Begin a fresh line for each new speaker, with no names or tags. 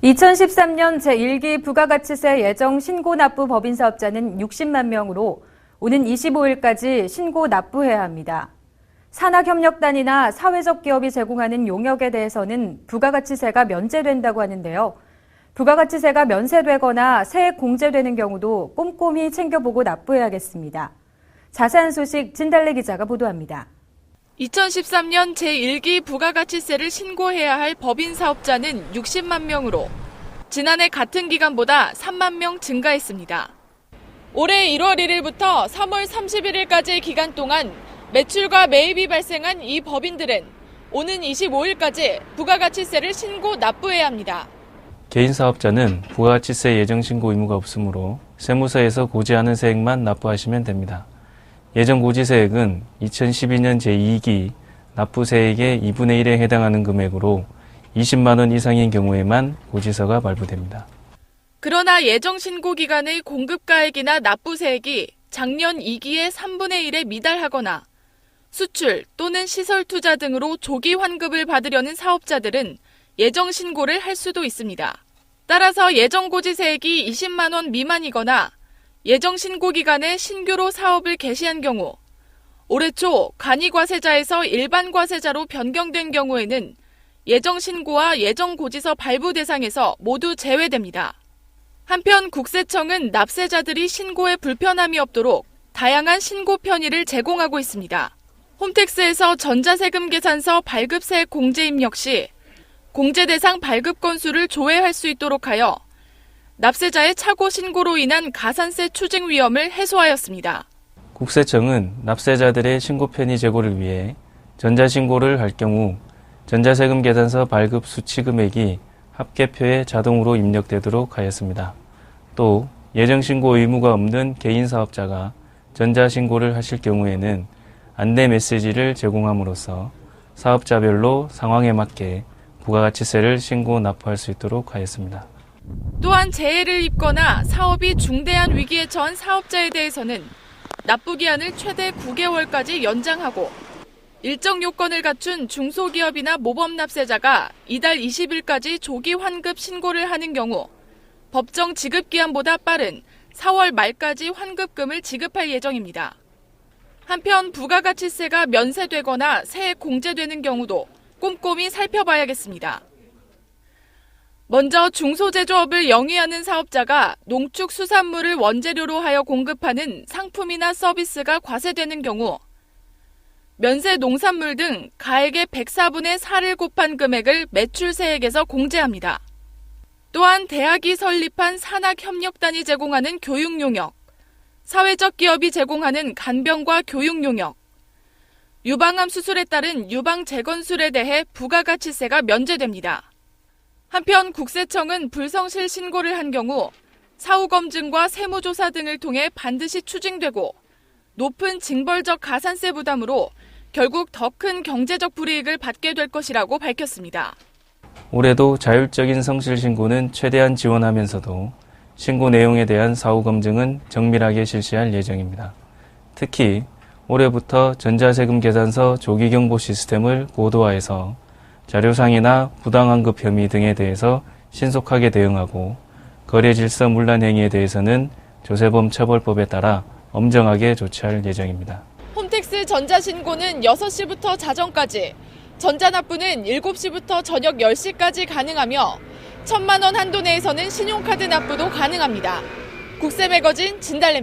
2013년 제1기 부가가치세 예정 신고 납부 법인 사업자는 60만 명으로 오는 25일까지 신고 납부해야 합니다. 산학협력단이나 사회적 기업이 제공하는 용역에 대해서는 부가가치세가 면제된다고 하는데요. 부가가치세가 면세되거나 세액 공제되는 경우도 꼼꼼히 챙겨보고 납부해야겠습니다. 자세한 소식 진달래 기자가 보도합니다.
2013년 제1기 부가가치세를 신고해야 할 법인 사업자는 60만 명으로 지난해 같은 기간보다 3만 명 증가했습니다. 올해 1월 1일부터 3월 31일까지의 기간 동안 매출과 매입이 발생한 이 법인들은 오는 25일까지 부가가치세를 신고 납부해야 합니다.
개인 사업자는 부가가치세 예정 신고 의무가 없으므로 세무서에서 고지하는 세액만 납부하시면 됩니다. 예정 고지세액은 2012년 제2기 납부세액의 2분의 1에 해당하는 금액으로 20만 원 이상인 경우에만 고지서가 발부됩니다.
그러나 예정 신고 기간의 공급가액이나 납부세액이 작년 2기의 3분의 1에 미달하거나 수출 또는 시설 투자 등으로 조기 환급을 받으려는 사업자들은 예정 신고를 할 수도 있습니다. 따라서 예정 고지세액이 20만 원 미만이거나 예정 신고 기간에 신규로 사업을 개시한 경우, 올해 초 간이과세자에서 일반 과세자로 변경된 경우에는 예정 신고와 예정 고지서 발부 대상에서 모두 제외됩니다. 한편 국세청은 납세자들이 신고에 불편함이 없도록 다양한 신고 편의를 제공하고 있습니다. 홈택스에서 전자세금 계산서 발급세액 공제 입력 시 공제 대상 발급 건수를 조회할 수 있도록 하여 납세자의 착오 신고로 인한 가산세 추징 위험을 해소하였습니다.
국세청은 납세자들의 신고 편의 제고를 위해 전자신고를 할 경우 전자세금 계산서 발급 수치 금액이 합계표에 자동으로 입력되도록 하였습니다. 또 예정신고 의무가 없는 개인 사업자가 전자신고를 하실 경우에는 안내 메시지를 제공함으로써 사업자별로 상황에 맞게 부가가치세를 신고 납부할 수 있도록 하였습니다.
또한 재해를 입거나 사업이 중대한 위기에 처한 사업자에 대해서는 납부 기한을 최대 9개월까지 연장하고 일정 요건을 갖춘 중소기업이나 모범 납세자가 이달 20일까지 조기 환급 신고를 하는 경우 법정 지급 기한보다 빠른 4월 말까지 환급금을 지급할 예정입니다. 한편 부가가치세가 면세되거나 세액 공제되는 경우도 꼼꼼히 살펴봐야겠습니다. 먼저 중소제조업을 영위하는 사업자가 농축수산물을 원재료로 하여 공급하는 상품이나 서비스가 과세되는 경우 면세 농산물 등 가액의 104분의 4를 곱한 금액을 매출세액에서 공제합니다. 또한 대학이 설립한 산학협력단이 제공하는 교육용역, 사회적 기업이 제공하는 간병과 교육용역, 유방암 수술에 따른 유방재건술에 대해 부가가치세가 면제됩니다. 한편 국세청은 불성실 신고를 한 경우 사후검증과 세무조사 등을 통해 반드시 추징되고 높은 징벌적 가산세 부담으로 결국 더 큰 경제적 불이익을 받게 될 것이라고 밝혔습니다.
올해도 자율적인 성실 신고는 최대한 지원하면서도 신고 내용에 대한 사후검증은 정밀하게 실시할 예정입니다. 특히 올해부터 전자세금 계산서 조기경보 시스템을 고도화해서 자료상이나 부당환급 혐의 등에 대해서 신속하게 대응하고 거래질서 문란 행위에 대해서는 조세범 처벌법에 따라 엄정하게 조치할 예정입니다.
홈택스 전자신고는 6시부터 자정까지, 전자납부는 7시부터 저녁 10시까지 가능하며 1,000만 원 한도 내에서는 신용카드 납부도 가능합니다. 국세매거진 진달래입니다.